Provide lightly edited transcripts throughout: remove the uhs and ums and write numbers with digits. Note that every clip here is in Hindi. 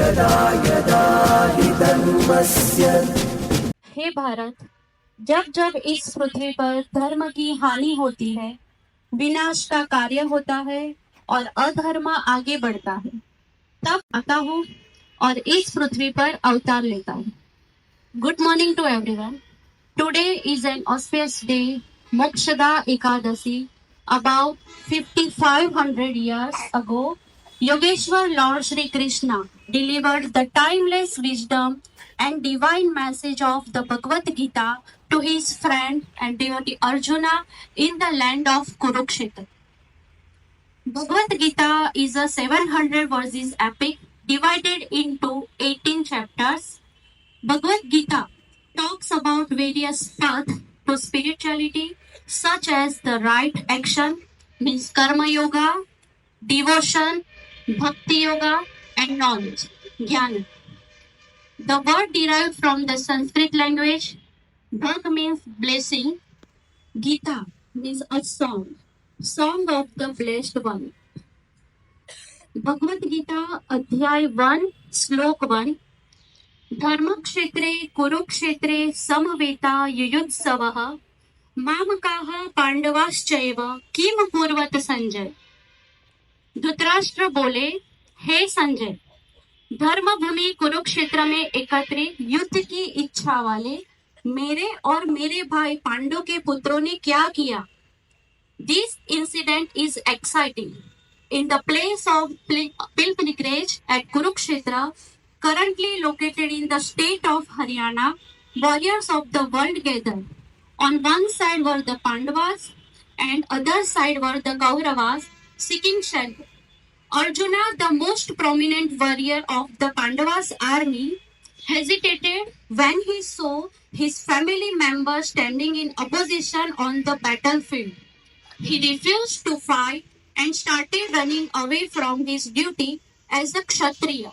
यदा यदा हि धर्मस्य। हे भारत, जब जब इस पृथ्वी पर धर्म की हानि होती है, विनाश का कार्य होता है और अधर्म आगे बढ़ता है, तब आता हूँ और इस पृथ्वी पर अवतार लेता हूँ। Good morning to everyone. Today is an auspicious day, Mokshada Ekadasi. About 5500 years ago, Yogeshwar Lord Sri Krishna delivered the timeless wisdom and divine message of the Bhagavad Gita to his friend and devotee Arjuna in the land of Kurukshetra. Bhagavad Gita is a 700 verses epic divided into 18 chapters. Bhagavad Gita talks about various paths to spirituality, such as the right action, means karma yoga, devotion, bhakti yoga, and knowledge, jnana. The word derived from the Sanskrit language. Bhag means blessing. Gita means a song of the blessed one. Bhagavad Gita, Adhyay 1, Slok 1. धर्मक्षेत्रे कुरुक्षेत्रे समवेता युयुत्सवः मामकाः पांडवाश्चैव किम कुर्वत संजय. धृतराष्ट्र बोले, हे संजय, धर्मभूमि कुरुक्षेत्र में एकत्रित युद्ध की इच्छा वाले मेरे और मेरे भाई पांडव के पुत्रों ने क्या किया. This incident is exciting. In the place of pilgrimage at Kurukshetra, currently located in the state of Haryana, warriors of the world gathered. On one side were the Pandavas and other side were the Kauravas seeking shelter. Arjuna, the most prominent warrior of the Pandavas army, hesitated when he saw his family members standing in opposition on the battlefield. He refused to fight and started running away from his duty as a Kshatriya.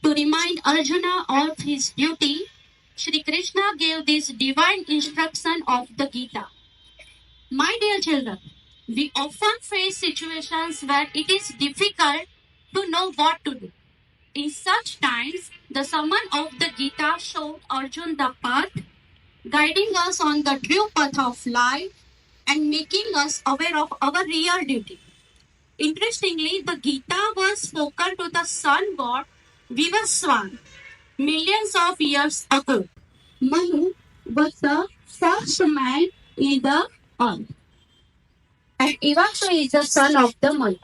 To remind Arjuna of his duty, Shri Krishna gave this divine instruction of the Gita. My dear children, we often face situations where it is difficult to know what to do. In such times, the summon of the Gita showed Arjuna the path, guiding us on the true path of life and making us aware of our real duty. Interestingly, the Gita was spoken to the sun god Vivaswan millions of years ago. Manu was the first man in the earth, and Ivashu is the son of the Manu.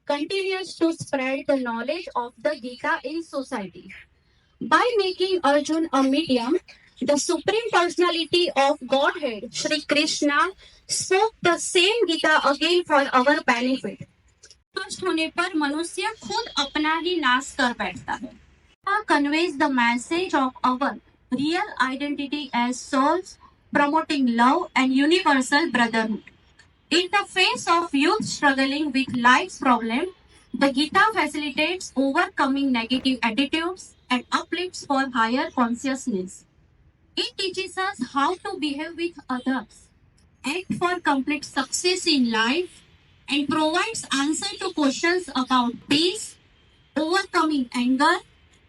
Continues to spread the knowledge of the Gita in society. By making Arjuna a medium, the Supreme Personality of Godhead, Shri Krishna, spoke the same Gita again for our benefit. कष्ट होने पर मनुष्य खुद अपना ही नाश कर बैठता है. Conveys the message of our real identity as souls, promoting love and universal brotherhood. In the face of youth struggling with life's problem, the Gita facilitates overcoming negative attitudes and uplifts for higher consciousness. It teaches us how to behave with others, act for complete success in life, and provides answer to questions about peace, overcoming anger,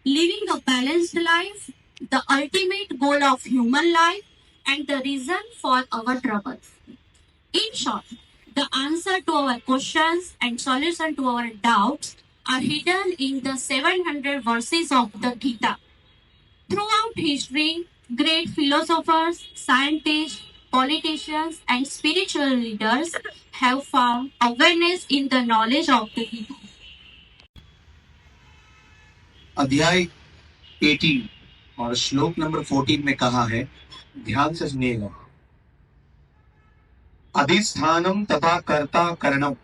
living a balanced life, the ultimate goal of human life, and the reason for our troubles. In short, the answer to our questions and solution to our doubts are hidden in the 700 verses of the Gita. Throughout history, great philosophers, scientists, politicians, and spiritual leaders have found awareness in the knowledge of the Gita. अध्याय 18 और श्लोक नंबर 14 में कहा है, ध्यान से सुनिएगा. अधिष्ठानम तथा कर्ता करणम,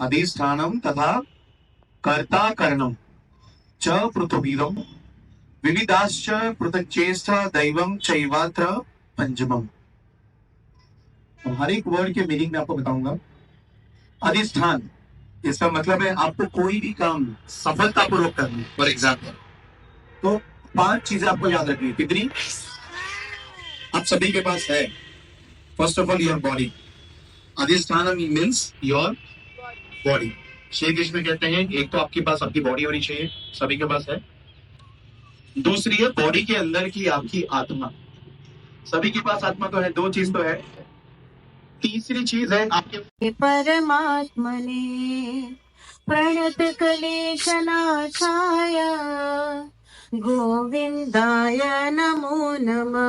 अधिष्ठानम तथा कर्ता करणम च पृथुवीरम विविधाश्च पृथक्चेष्टा दैवम चैवात्र पंचमम. हर एक वर्ड के मीनिंग में आपको बताऊंगा. अधिष्ठान, इसका मतलब है आपको कोई भी काम सफलतापूर्वक करना. फॉर एग्जाम्पल, तो 5 चीजें आपको याद रखनी है. कितनी आप सभी के पास है? First of all, your body. अधिष्ठान means your body. Shri Krishna कहते हैं एक तो आपके पास आपकी बॉडी होनी चाहिए, सभी के पास है। दूसरी है बॉडी के अंदर की आपकी आत्मा, सभी के पास आत्मा तो है, दो चीज तो है। तीसरी चीज है आपके परमात्मने प्रणत क्लेशनाशाय गोविंदाय नमो नमः।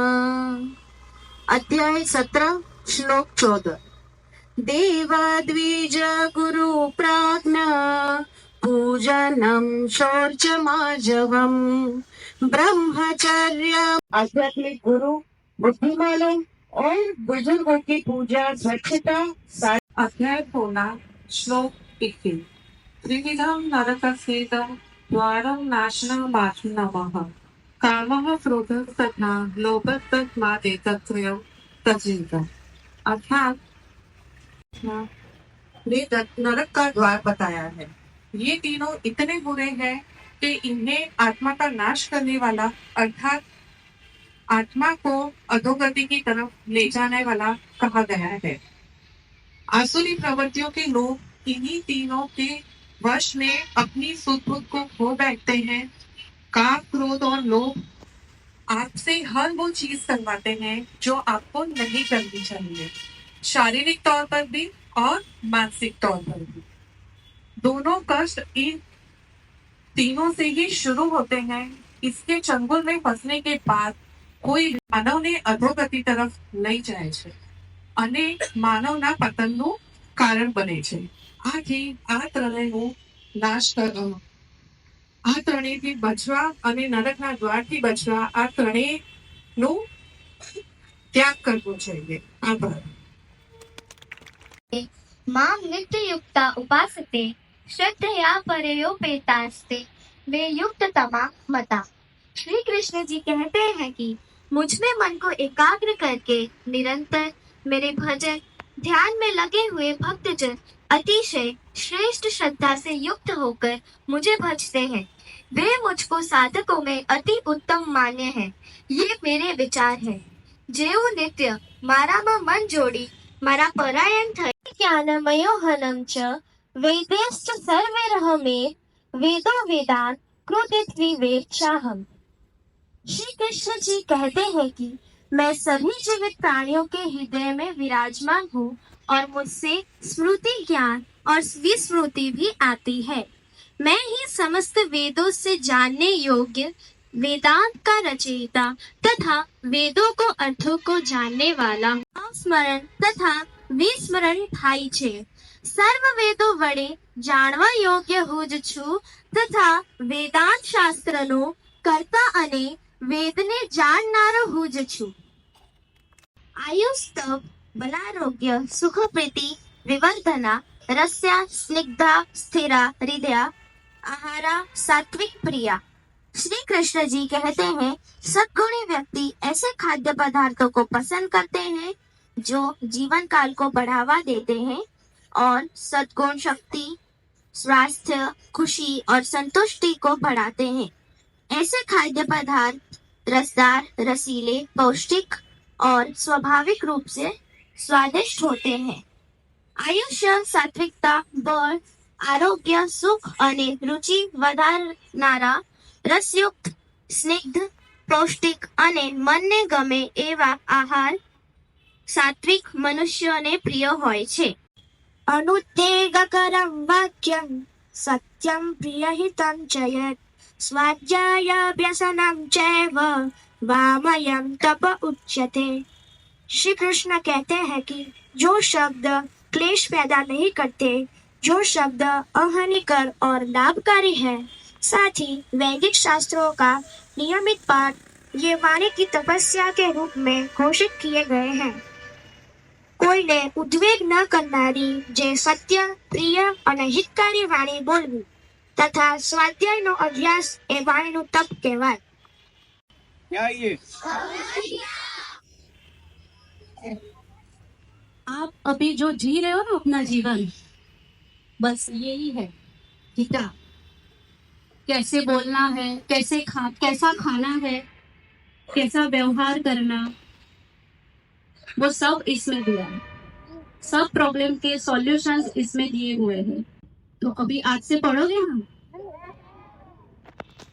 अध्याय 17 श्लोक 14। देवाद्विज गुरु प्राज्ञा पूजनम शौचमार्जवम ब्रह्मचर्य। आध्यात्मिक गुरु बुद्धिमानों और बुजुर्गों की पूजा स्वच्छता। अध्याय 16 श्लोक 21। त्रिविधं नरकस्येदं द्वारं नाशनमात्मनः कामः क्रोधः तथा लोभस्तस्मादेतत्त्रयं त्यजेत। अर्थात नरक का द्वार बताया है। ये तीनों इतने बुरे हैं कि इन्हें आत्मा का नाश करने वाला अर्थात आत्मा को अधोगति की तरफ ले जाने वाला कहा गया है। आसुरी प्रवृत्तियों के लोग इन्हीं तीनों के वश में अपनी सुध बुद्ध को खो बैठते हैं। काम, क्रोध और लोभ आपसे हर वो चीज करवाते हैं जो आपको नहीं करनी चाहिए, शारीरिक तौर पर भी और मानसिक तौर पर भी। दोनों कष्ट इन तीनों से ही शुरू होते हैं। इसके चंगुल में फंसने के बाद કોઈ માનવને અધોગતિ તરફ લઈ જાય છે અને માનવના પતનનું કારણ બને છે। આથી આ ત્રણેયનો નાશ કરવો, આ ત્રણેયથી બચવા અને નરકના દ્વારથી બચવા આ ત્રણેયનો ત્યાગ કરવો જોઈએ। આભાર। मां नित्ययुक्ता उपासते श्रद्धया परयोपेतास्ते वे युक्त तमा मता। श्री कृष्ण जी कहते हैं कि मुझ में मन को एकाग्र करके निरंतर मेरे भजन ध्यान में लगे हुए भक्तजन अतिशय श्रेष्ठ श्रद्धा से युक्त होकर मुझे भजते हैं। वे मुझको साधकों में अति उत्तम मान्य है। ये मेरे विचार है। जेऊ नित्य मारामा मन जोड़ी मारा परायण थई ज्ञानमयोहनम च वेदेश्च सर्वैरहमे वेदो वेदान कृतित्वी वेक्षाहम। श्री कृष्ण जी कहते हैं कि मैं सभी जीवित प्राणियों के हृदय में विराजमान हूँ और मुझसे स्मृति, ज्ञान और विस्मृति भी आती है। मैं ही समस्त वेदों से जानने योग्य वेदांत का रचयिता तथा वेदों को अर्थों को जानने वाला हूँ। स्मरण तथा विस्मरण थाई छे। सर्व वेदों वडे जाणवा योग्य हुँ ज छूं तथा वेदांत शास्त्रनो कर्ता अने वेदने जाणनारो हुँ ज छूं। आयुस्तव बलारोग्य सुख प्रीति विवर्धना रस्या स्निग्धा स्थिरा हृदया आहारा सात्विक प्रिया। श्री कृष्ण जी कहते हैं सद्गुणी व्यक्ति ऐसे खाद्य पदार्थों को पसंद करते हैं जो जीवन काल को बढ़ावा देते हैं और सद्गुण शक्ति, स्वास्थ्य, खुशी और संतुष्टि को बढ़ाते हैं। ऐसे खाद्य पदार्थ रसदार, रसीले, पौष्टिक और स्वाभाविक रूप से स्वादिष्ट होते हैं। आयुष्य, सात्विकता, बल, आरोग्य, सुख અને रुचि વધારનારા રસયુક્ત, સ્નિગ્ધ, પૌષ્ટિક અને મનને ગમે એવા આહાર સાત્વિક મનુષ્યોને પ્રિય હોય છે। अनुत्तेजकरं वाक्यं सत्यं प्रियहितं च यत् स्वाध्यायाभ्यसनं चैव वामयं तप उच्यते। श्री कृष्ण कहते हैं कि जो शब्द क्लेश पैदा नहीं करते, जो शब्द अहानिकर और लाभकारी है, साथ ही वैदिक शास्त्रों का नियमित पाठ, ये वाणी की तपस्या के रूप में घोषित किए गए हैं। કોઈને ઉદ્વેગ ન કરનારી જે સત્ય, પ્રિય અને હિતકારી વાણી બોલવી તથા સ્વાધ્યાયનો અભ્યાસ એ વાણીનું તપ કહેવાય। आप अभी जो जी रहे हो ना अपना जीवन, बस यही है गीता। कैसे बोलना है, कैसा खाना है, कैसा व्यवहार करना, वो सब इसमें दिया है। सब प्रॉब्लम के सॉल्यूशंस इसमें दिए हुए हैं। तो अभी आज से पढ़ोगे ना।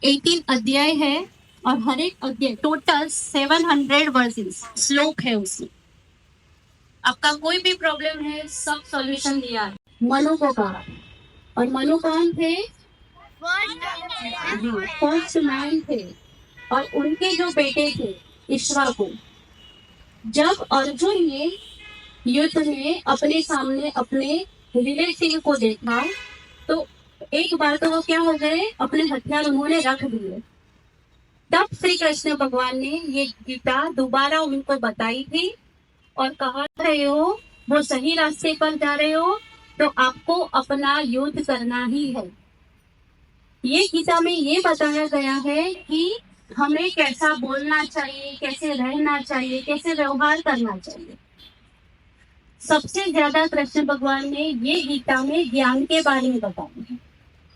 18 अध्याय है और हर एक अध्याय टोटल 700 वर्सेस श्लोक है उसमें। आपका कोई भी प्रॉब्लम है सब सॉल्यूशन दिया है। मनु को कहा, और मनु कौन थे? फर्स्ट मैन थे, और उनके जो बेटे थे इक्ष्वाकु। जब अर्जुन ने युद्ध में अपने सामने अपने रिलेटिव को देखा तो एक बार तो वो क्या हो गए, अपने हथियार उन्होंने रख दिए। तब श्री कृष्ण भगवान ने ये गीता दोबारा उनको बताई थी और कहा रहे हो वो सही रास्ते पर जा रहे हो तो आपको अपना युद्ध करना ही है। ये गीता में ये बताया गया है कि हमें कैसा बोलना चाहिए, कैसे रहना चाहिए, कैसे व्यवहार करना चाहिए। सबसे ज्यादा कृष्ण भगवान ने ये गीता में ज्ञान के बारे में बताया है।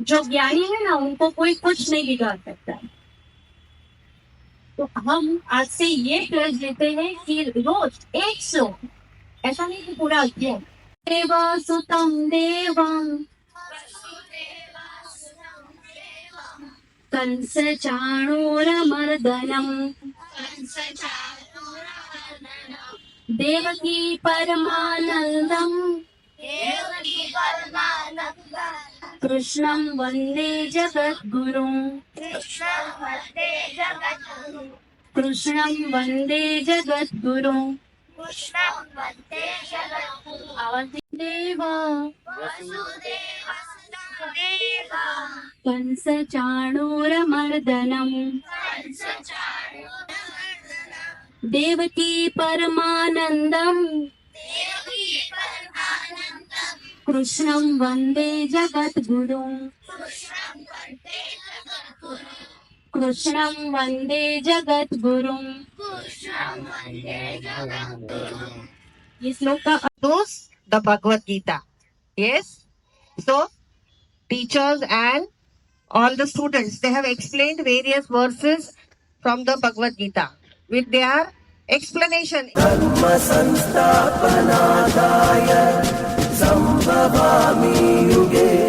जो ज्ञानी है ना उनको कोई कुछ नहीं बिगाड़ सकता है। तो हम आज से ये प्लस लेते हैं कि रोज एक श्लोक, ऐसा नहीं कि पूरा अध्याय। देव सुतम देवम कंस चाणूरमर्दनम देवकी परमानंदम कृष्णं वंदे जगद्गुरुं कृष्णं वंदे जगद्गुरुं देव कंस चाणूरमर्दनम देवकी परमानंदम कृष्णं वंदे जगद्गुरुं कृष्णं वंदे जगद्गुरुं। ये श्लोक का Those the Bhagavad Gita. Yes. So teachers and all the students, they have explained various verses from the Bhagavad Gita with their explanation. धर्म संस्थापनार्थाय संभवामि युगे